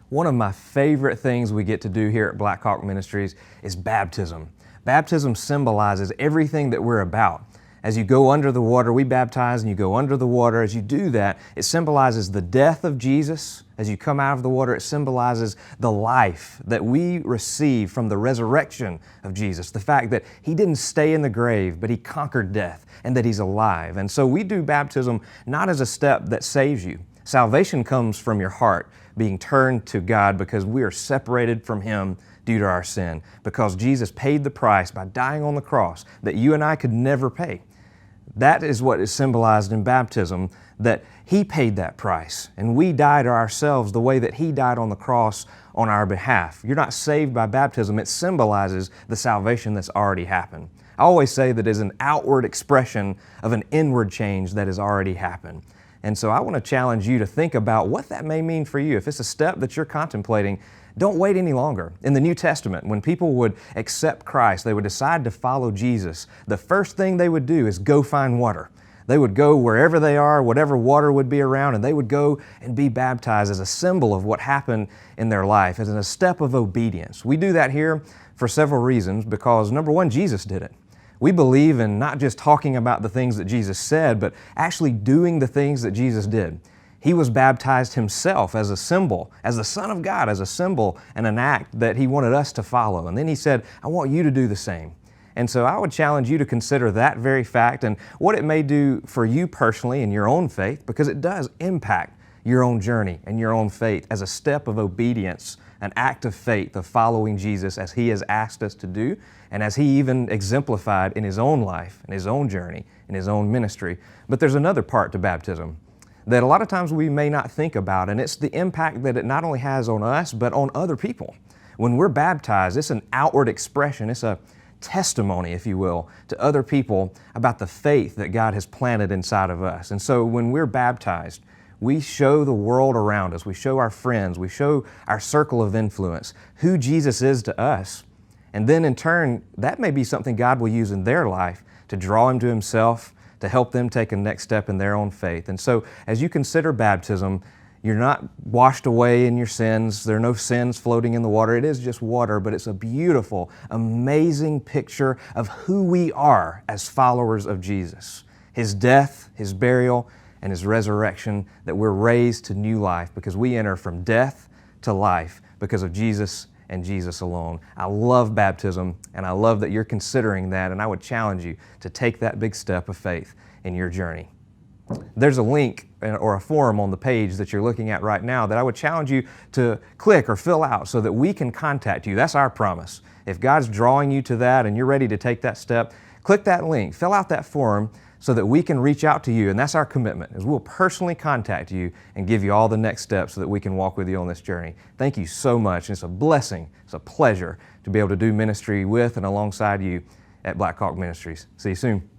One of my favorite things we get to do here at Blackhawk Ministries is baptism. Baptism symbolizes everything that we're about. As you go under the water, we baptize and you go under the water. As you do that, it symbolizes the death of Jesus. As you come out of the water, it symbolizes the life that we receive from the resurrection of Jesus. The fact that He didn't stay in the grave, but He conquered death and that He's alive. And so we do baptism not as a step that saves you. Salvation comes from your heart being turned to God because we are separated from Him due to our sin, because Jesus paid the price by dying on the cross that you and I could never pay. That is what is symbolized in baptism, that He paid that price and we died ourselves the way that He died on the cross on our behalf. You're not saved by baptism. It symbolizes the salvation that's already happened. I always say that it is an outward expression of an inward change that has already happened. And so I want to challenge you to think about what that may mean for you. If it's a step that you're contemplating, don't wait any longer. In the New Testament, when people would accept Christ, they would decide to follow Jesus, the first thing they would do is go find water. They would go wherever they are, whatever water would be around, and they would go and be baptized as a symbol of what happened in their life, as a step of obedience. We do that here for several reasons, because number one, Jesus did it. We believe in not just talking about the things that Jesus said, but actually doing the things that Jesus did. He was baptized Himself as a symbol, as the Son of God, as a symbol and an act that He wanted us to follow. And then He said, I want you to do the same. And so I would challenge you to consider that very fact and what it may do for you personally in your own faith, because it does impact your own journey and your own faith as a step of obedience, an act of faith of following Jesus as He has asked us to do, and as He even exemplified in His own life, in His own journey, in His own ministry. But there's another part to baptism that a lot of times we may not think about, and it's the impact that it not only has on us, but on other people. When we're baptized, it's an outward expression, it's a testimony, if you will, to other people about the faith that God has planted inside of us. And so when we're baptized, we show the world around us, we show our friends, we show our circle of influence who Jesus is to us. And then in turn, that may be something God will use in their life to draw them to Himself, to help them take a next step in their own faith. And so as you consider baptism, you're not washed away in your sins. There are no sins floating in the water. It is just water, but it's a beautiful, amazing picture of who we are as followers of Jesus. His death, His burial, and His resurrection, that we're raised to new life because we enter from death to life because of Jesus and Jesus alone. I love baptism, and I love that you're considering that, and I would challenge you to take that big step of faith in your journey. There's a link or a form on the page that you're looking at right now that I would challenge you to click or fill out so that we can contact you. That's our promise. If God's drawing you to that and you're ready to take that step, click that link, fill out that form so that we can reach out to you. And that's our commitment, is we'll personally contact you and give you all the next steps so that we can walk with you on this journey. Thank you so much. It's a blessing. It's a pleasure to be able to do ministry with and alongside you at Blackhawk Ministries. See you soon.